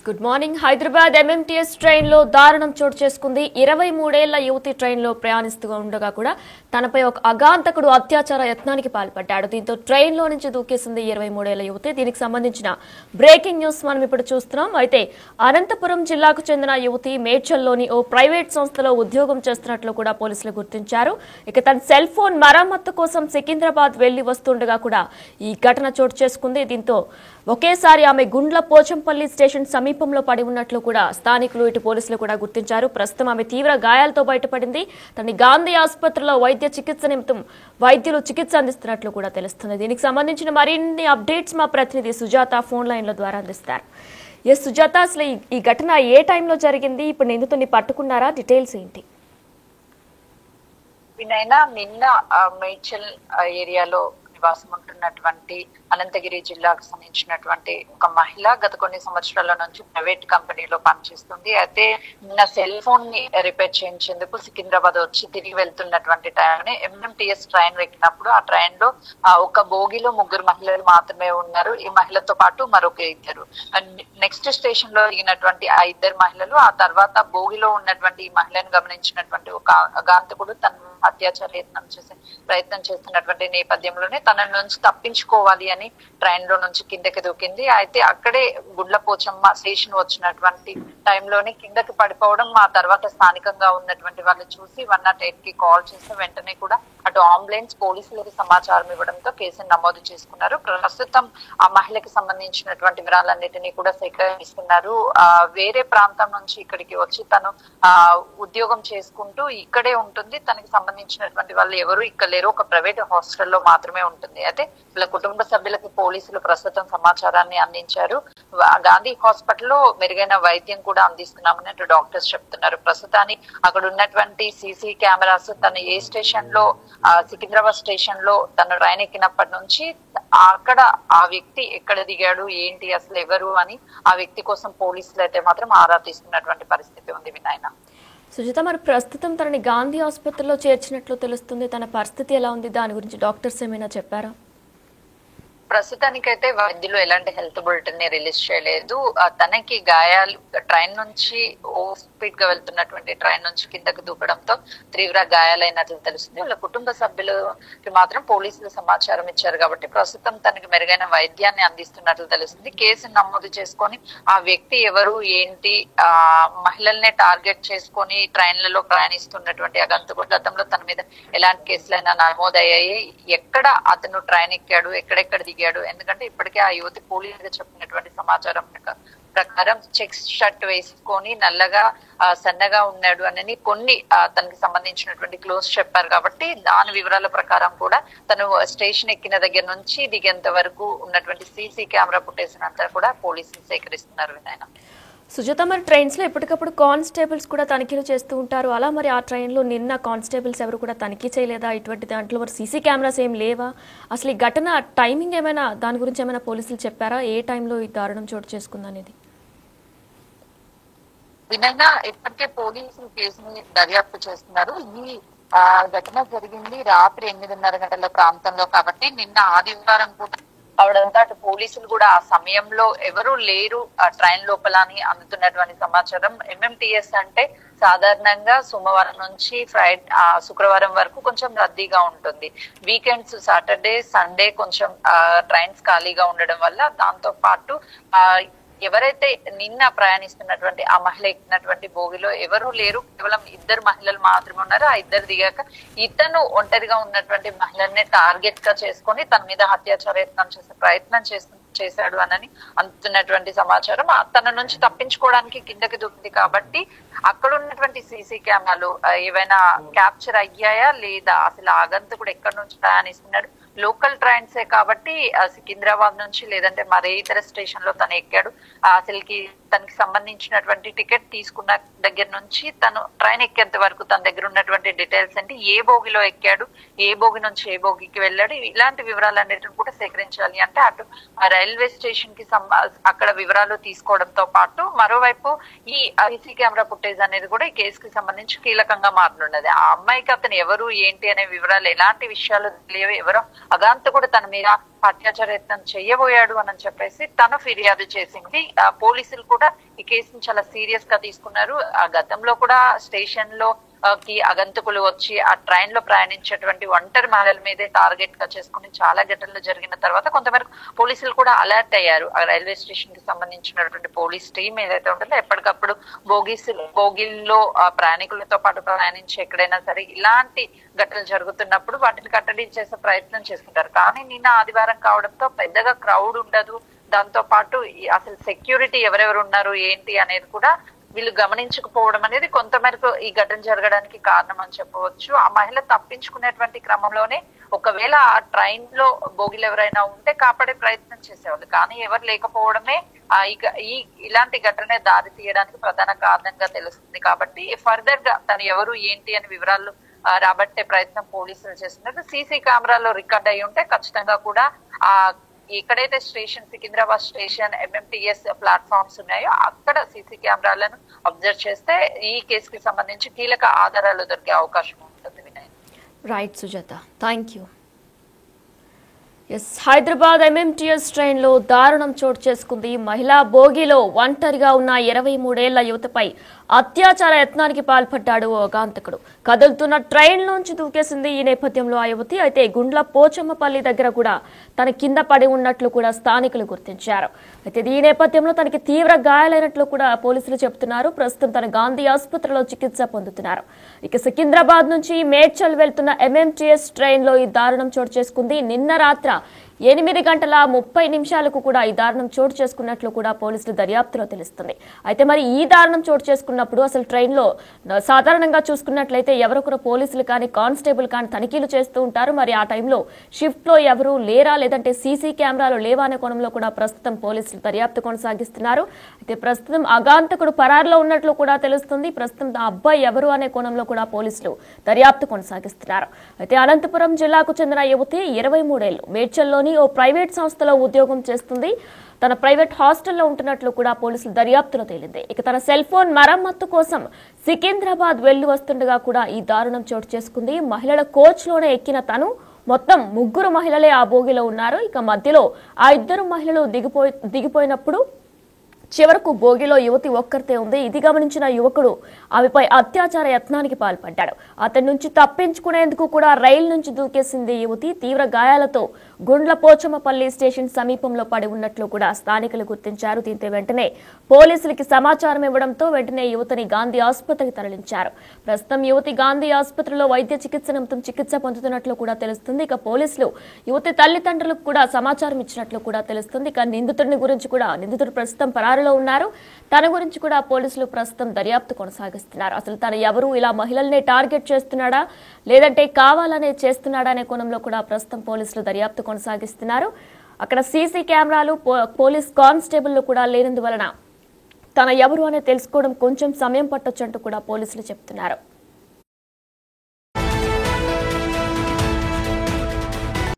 Good morning. Hyderabad MMTS train లో దారుణం చోటు చేసుకుంది. 23 ఏళ్ల యువతి ట్రైన్ లో ప్రయాణిస్తూ ఉండగా కూడా తనపై ఒక అగాంతకుడు అత్యాచార యత్నానికి పాల్పడ్డాడు. దీంతో ట్రైన్ లో నుంచి దూకేసింది 23 ఏళ్ల యువతి. దీనికి సంబంధించిన బ్రేకింగ్ న్యూస్ మనం ఇప్పుడు చూస్తున్నాం. అయితే అనంతపురం జిల్లాకు చెందిన యువతి మేడ్చల్లోని ఓ ప్రైవేట్ సంస్థలో ఉద్యోగం చేస్తున్నట్లు కూడా పోలీసులు గుర్తించారు. ఇక తన సెల్ ఫోన్ మరమ్మత్తు కోసం సికింద్రాబాద్ వెళ్లి వస్తుండగా కూడా ఈ ఘటన చోటు చేసుకుంది. దీంతో ఒకేసారి ఆమె గుండ్ల పోచంపల్లి స్టేషన్ సమీపంలో పడి ఉన్నట్లు కూడా స్థానికులు ఇటు పోలీసులు కూడా గుర్తించారు. ప్రస్తుతం ఆమె తీవ్ర గాయాలతో బయటపడింది. తనని గాంధీ ఆసుపత్రిలో వైద్య చికిత్స నిమిత్తం వైద్యులు చికిత్స అందిస్తున్నట్లు కూడా తెలుస్తుంది. దీనికి సంబంధించిన మరిన్ని అప్డేట్స్ మా ప్రతినిధి సుజాత ఫోన్ లైన్ల ద్వారా అందిస్తారు. ఎస్ సుజాత, అసలు ఈ ఘటన ఏ టైంలో జరిగింది? ఇప్పుడు నిందితుడిని పట్టుకున్నారా? డీటెయిల్స్ ఏంటి? నిన్న మేడ్చల్ ఏరియాలో నివాసం ఉంటున్నటువంటి అనంతగిరి జిల్లాకు సంబంధించినటువంటి ఒక మహిళ గత కొన్ని సంవత్సరాల నుంచి ప్రైవేట్ కంపెనీలో పనిచేస్తుంది. అయితే నిన్న సెల్ ఫోన్ ని రిపేర్ చేయించేందుకు సికింద్రాబాద్ వచ్చి తిరిగి వెళ్తున్నటువంటి టైంని ఎంఎంటీఎస్ ట్రైన్ ఎక్కినప్పుడు ఆ ట్రైన్ లో ఒక బోగిలో 3 మహిళలు మాత్రమే ఉన్నారు. ఈ మహిళతో పాటు మరొక 2. నెక్స్ట్ స్టేషన్ లో దిగినటువంటి ఆ 2 మహిళలు, ఆ తర్వాత బోగిలో ఉన్నటువంటి ఈ మహిళను గమనించినటువంటి ఒక అగాంతకుడు తన అత్యాచార ప్రయత్నం చేస్తున్నటువంటి నేపథ్యంలోనే తన నుంచి తప్పించుకోవాలి అని ట్రైన్ లో నుంచి కిందకి దూకింది. అయితే అక్కడే గుడ్లపోచమ్మ స్టేషన్ వచ్చినటువంటి టైంలోనే కిందకి పడిపోవడం, ఆ తర్వాత స్థానికంగా ఉన్నటువంటి వాళ్ళు చూసి 108 కి కాల్ చేస్తే వెంటనే కూడా అటు అంబులెన్స్ పోలీసులకు సమాచారం ఇవ్వడంతో కేసును నమోదు చేసుకున్నారు. ప్రస్తుతం ఆ మహిళకి సంబంధించినటువంటి వివరాలన్నిటినీ కూడా సేకరిస్తున్నారు. వేరే ప్రాంతం నుంచి ఇక్కడికి వచ్చి తను ఉద్యోగం చేసుకుంటూ ఇక్కడే ఉంటుంది. తనకి సంబంధించినటువంటి వాళ్ళు ఎవరు ఇక్కడ లేరు, ఒక ప్రైవేట్ హాస్టల్లో మాత్రమే ఉంటుంది. అయితే వీళ్ళ కుటుంబ సభ్యులకు పోలీసులు ప్రస్తుతం సమాచారాన్ని అందించారు. గాంధీ హాస్పిటల్లో మెరుగైన వైద్యం కూడా అందిస్తున్నామని అటు డాక్టర్స్ చెప్తున్నారు. ప్రస్తుతానికి అక్కడ ఉన్నటువంటి సీసీ కెమెరాస్ తను ఏ స్టేషన్ లో సికింద్రాబాద్ స్టేషన్ లో తను ట్రైన్ ఎక్కినప్పటి నుంచి అక్కడ ఆ వ్యక్తి ఎక్కడ దిగాడు, ఏంటి, అసలు ఎవరు అని ఆ వ్యక్తి కోసం పోలీసులు అయితే మాత్రం ఆరా తీస్తున్నటువంటి పరిస్థితి ఉంది. వినాయన సుజిత, మరి ప్రస్తుతం తనని గాంధీ ఆసుపత్రిలో చేర్చినట్లు తెలుస్తుంది. తన పరిస్థితి ఎలా ఉంది? దాని గురించి డాక్టర్స్ ఏమైనా చెప్పారా? ప్రస్తుతానికైతే వైద్యులు ఎలాంటి హెల్త్ బులెటిన్ ని రిలీజ్ చేయలేదు. తనకి గాయాలు ట్రైన్ నుంచి ఓ స్పీడ్ గా వెళ్తున్నటువంటి ట్రైన్ నుంచి కిందకు దూకడంతో తీవ్ర గాయాలైనట్లు తెలుస్తుంది. వాళ్ళ కుటుంబ సభ్యులకి మాత్రం పోలీసులు సమాచారం ఇచ్చారు కాబట్టి ప్రస్తుతం తనకి మెరుగైన వైద్యాన్ని అందిస్తున్నట్లు తెలుస్తుంది. కేసు నమోదు చేసుకొని ఆ వ్యక్తి ఎవరు, ఏంటి, మహిళల్నే టార్గెట్ చేసుకొని ట్రైన్లలో ప్రయాణిస్తున్నటువంటి అగంతకుడు గతంలో తన మీద ఎలాంటి కేసులైనా నమోదయ్యాయి, ఎక్కడ అతను ట్రైన్ ఎక్కాడు, ఎక్కడెక్కడ దిగాడు, ఎందుకంటే ఇప్పటికే ఆ యువతి పోలీసులు చెప్పినటువంటి సమాచారం ప్రకారం చెక్స్ షర్ట్ వేసుకొని నల్లగా సన్నగా ఉన్నాడు అని కొన్ని తనకి సంబంధించినటువంటి క్లోజ్ చెప్పారు. కాబట్టి దాని వివరాల ప్రకారం కూడా తను స్టేషన్ ఎక్కిన దగ్గర నుంచి దిగేంత వరకు ఉన్నటువంటి సీసీ కెమెరా ఫుటేజ్ అంతా కూడా పోలీసులు సేకరిస్తున్నారు. వినాయన సుజాత, మరి ట్రైన్స్ లో ఎప్పటికప్పుడు కానిస్టేబుల్స్ కూడా తనిఖీలు చేస్తూ ఉంటారు. అలా మరి ఆ ట్రైన్ లో నిన్న కానిస్టేబుల్స్ ఎవరు కూడా తనిఖీ చేయలేదా? ఇటువంటి దాంట్లో మరి సీసీ కెమెరాస్ ఏం లేవా? అసలు ఈ ఘటన టైమింగ్ ఏమైనా దాని గురించి ఏమైనా పోలీసులు చెప్పారా? ఏ టైంలో ఈ దారుణం చోటు చేసుకుంది అనేది? వినైనా ఇప్పటికే పోలీసులు కేసుని దర్యాప్తు చేస్తున్నారు. ఈ ఘటన జరిగింది రాత్రి 8:30 గంటల ప్రాంతంలో కాబట్టి నిన్న ఆదివారం కూడా అవడంతో అటు పోలీసులు కూడా ఆ సమయంలో ఎవరు లేరు ఆ ట్రైన్ లోపల అని అందుతున్నటువంటి సమాచారం. ఎంఎంటీఎస్ అంటే సాధారణంగా సోమవారం నుంచి శుక్రవారం వరకు కొంచెం రద్దీగా ఉంటుంది. వీకెండ్స్ సాటర్డే సండే కొంచెం ట్రైన్స్ ఖాళీగా ఉండడం వల్ల దాంతో పాటు ఎవరైతే నిన్న ప్రయాణిస్తున్నటువంటి ఆ మహిళ ఎక్కినటువంటి బోగిలో ఎవరు లేరు, కేవలం 2 మహిళలు మాత్రమే ఉన్నారు. ఆ 2 దిగాక ఇతను ఒంటరిగా ఉన్నటువంటి మహిళల్ని టార్గెట్ గా చేసుకొని తన మీద అత్యాచార యత్నం చేసే ప్రయత్నం చేశాడు అని అందుతున్నటువంటి సమాచారం. తన నుంచి తప్పించుకోవడానికి కిందకి దూకింది కాబట్టి అక్కడ ఉన్నటువంటి సీసీ కెమెరాలు ఏవైనా క్యాప్చర్ అయ్యాయా లేదా, అసలు ఆగంతకుడు ఎక్కడి నుంచి ప్రయాణిస్తున్నాడు, లోకల్ ట్రైన్సే కాబట్టి సికింద్రాబాద్ నుంచి లేదంటే మరే ఇతర స్టేషన్ లో తను ఎక్కాడు, అసలుకి తనకి సంబంధించినటువంటి టికెట్ తీసుకున్న దగ్గర నుంచి తను ట్రైన్ ఎక్కేంత వరకు తన దగ్గర ఉన్నటువంటి డీటెయిల్స్ అంటే ఏ బోగిలో ఎక్కాడు, ఏ బోగి నుంచి ఏ బోగికి వెళ్ళాడు, ఇలాంటి వివరాలన్నిటిని కూడా సేకరించాలి. అంటే అటు రైల్వే స్టేషన్ కి అక్కడ వివరాలు తీసుకోవడంతో పాటు మరోవైపు ఈ సీసీ కెమెరా ఫుటేజ్ అనేది కూడా ఈ కేసుకి సంబంధించి కీలకంగా మారనున్నది. ఆ అమ్మాయికి అతను ఎవరు, ఏంటి అనే వివరాలు ఎలాంటి విషయాలు తెలియవు, ఎవరో అగాంతకుడు తన మీద అత్యాచార యత్నం చేయబోయాడు అని చెప్పేసి తను ఫిర్యాదు చేసింది. పోలీసులు కూడా ఈ కేసుని చాలా సీరియస్ గా తీసుకున్నారు. ఆ గతంలో కూడా స్టేషన్ లో కి అగంతకులు వచ్చి ఆ ట్రైన్ లో ప్రయాణించేటువంటి ఒంటరి మహిళల మీదే టార్గెట్ గా చేసుకుని చాలా ఘటనలు జరిగిన తర్వాత కొంతవరకు పోలీసులు కూడా అలర్ట్ అయ్యారు. ఆ రైల్వే స్టేషన్ కి సంబంధించినటువంటి పోలీస్ టీం ఏదైతే ఉంటుందో ఎప్పటికప్పుడు బోగిల్లో ప్రయాణికులతో పాటు ప్రయాణించి ఎక్కడైనా సరే ఇలాంటి ఘటనలు జరుగుతున్నప్పుడు వాటిని కట్టడి చేసే ప్రయత్నం చేసుకుంటారు. కానీ నిన్న ఆదివారం కావడంతో పెద్దగా క్రౌడ్ ఉండదు. దాంతో పాటు అసలు సెక్యూరిటీ ఎవరెవరు ఉన్నారు ఏంటి అనేది కూడా వీళ్ళు గమనించకపోవడం అనేది కొంతమేరకు ఈ ఘటన జరగడానికి కారణం అని చెప్పవచ్చు. ఆ మహిళ తప్పించుకునేటువంటి క్రమంలోనే ఒకవేళ ఆ ట్రైన్ లో బోగిలు ఎవరైనా ఉంటే కాపాడే ప్రయత్నం చేసేవాళ్ళు, కానీ ఎవరు లేకపోవడమే ఇలాంటి ఘటనే దారి తీయడానికి ప్రధాన కారణంగా తెలుస్తుంది. కాబట్టి ఫర్దర్ గా తను ఎవరు ఏంటి అని వివరాలు రాబట్టే ప్రయత్నం పోలీసులు చేస్తున్నారు. సీసీ కెమెరాలో రికార్డ్ అయి ఉంటే ఖచ్చితంగా కూడా ఆ ఎక్కడైతే station Secunderabad station MMTS platforms ఉన్నాయో అక్కడ సీసీ కెమెరాలను అబ్జర్వ్ చేస్తే ఈ కేసుకి సంబంధించి కీలక ఆధారాలు దొరికే అవకాశం ఉంటుంది. Vinay. Right Sujatha, thank you. Hyderabad MMTS train లో దారుణం చోటు చేసుకుంది. మహిళా బోగిలో ఒంటరిగా ఉన్న 23 ఏళ్ల యువతపై అత్యాచార యత్నానికి పాల్పడ్డాడు ఓ అగాంతకుడు. కదులుతున్న ట్రైన్ నుంచి దూకేసింది ఈ నేపథ్యంలో ఆ యువతి. అయితే గుండ్ల పోచమ్మపల్లి దగ్గర కూడా తన కింద పడి ఉన్నట్లు కూడా స్థానికులు గుర్తించారు. అయితే ఈ నేపథ్యంలో తనకి తీవ్ర గాయాలైనట్లు కూడా పోలీసులు చెబుతున్నారు. ప్రస్తుతం తన గాంధీ ఆసుపత్రిలో చికిత్స పొందుతున్నారు. ఇక సికింద్రాబాద్ నుంచి మేడ్చల్ వెళ్తున్న ఎంఎంటీఎస్ ట్రైన్ లో ఈ దారుణం చోటు చేసుకుంది. నిన్న రాత్రి 8:30 కూడా ఈ దారుణం చోటు చేసుకున్నట్లు కూడా పోలీసులు దర్యాప్తులో తెలుస్తుంది. అయితే మరి ఈ దారుణం చోటు చేసుకున్నప్పుడు అసలు ట్రైన్లో సాధారణంగా చూసుకున్నట్లయితే ఎవరొకరు పోలీసులు కానీ కానిస్టేబుల్ కానీ తనిఖీలు చేస్తూ ఉంటారు. మరి ఆ టైంలో షిఫ్ట్ లో ఎవరు లేరా లేదంటే సీసీ కెమెరాలు లేవా అనే కోణంలో కూడా ప్రస్తుతం పోలీసులు దర్యాప్తు కొనసాగిస్తున్నారు. అయితే ప్రస్తుతం అగాంతకుడు పరారులో ఉన్నట్లు కూడా తెలుస్తుంది. ప్రస్తుతం ఆ అబ్బాయి ఎవరు అనే కోణంలో కూడా పోలీసులు దర్యాప్తు కొనసాగిస్తున్నారు. అయితే అనంతపురం జిల్లాకు చెందిన యువతి 23 ఏళ్లు మేడ్చల్లోని ఓ ప్రైవేట్ సంస్థలో ఉద్యోగం చేస్తుంది. తన ప్రైవేట్ హాస్టల్లో ఉంటున్నట్లు కూడా పోలీసులు దర్యాప్తులో తేలింది. ఇక తన సెల్ ఫోన్ మరమ్మత్తు కోసం సికింద్రాబాద్ వెళ్లి వస్తుండగా కూడా ఈ దారుణం చోటు చేసుకుంది. మహిళల కోచ్ లోనే ఎక్కిన తను మొత్తం 3 మహిళలే ఆ బోగిలో ఉన్నారు. ఇక మధ్యలో ఆ 2 మహిళలు దిగిపోయినప్పుడు చివరకు బోగిలో యువతి ఒక్కరితే ఉంది. ఇది గమనించిన యువకుడు ఆమెపై అత్యాచార యత్నానికి పాల్పడ్డాడు. అతని నుంచి తప్పించుకునేందుకు కూడా రైలు నుంచి దూకేసింది యువతి. తీవ్ర గాయాలతో గుండ్ల పోచమ్మపల్లి స్టేషన్ సమీపంలో పడి ఉన్నట్లు కూడా స్థానికులు గుర్తించారు. దీంతో వెంటనే పోలీసులకి సమాచారం ఇవ్వడంతో వెంటనే యువతిని గాంధీ ఆసుపత్రికి తరలించారు. ప్రస్తుతం యువతి గాంధీ ఆసుపత్రిలో వైద్య చికిత్స నిమిత్తం చికిత్స పొందుతున్నట్లు కూడా తెలుస్తుంది. ఇక పోలీసులు యువతి తల్లిదండ్రులకు కూడా సమాచారం ఇచ్చినట్లు కూడా తెలుస్తుంది. ఇక నిందితుడు ప్రస్తుతం పరారులో ఉన్నారు. తన గురించి కూడా పోలీసులు ప్రస్తుతం దర్యాప్తు కొనసాగిస్తున్నారు. అసలు తను ఎవరు, ఇలా మహిళల్ని టార్గెట్ చేస్తున్నాడా లేదంటే కావాలనే చేస్తున్నాడా అనే కోణంలో కూడా ప్రస్తుతం పోలీసులు దర్యాప్తు కొనసాగిస్తున్నారు. అక్కడ సీసీ కెమెరాలు పోలీస్ కానిస్టేబుల్ కూడా లేనందువలన తన ఎవరు అనే తెలుసుకోవడం కొంచెం సమయం పట్టొచ్చంటూ కూడా పోలీసులు చెప్తున్నారు.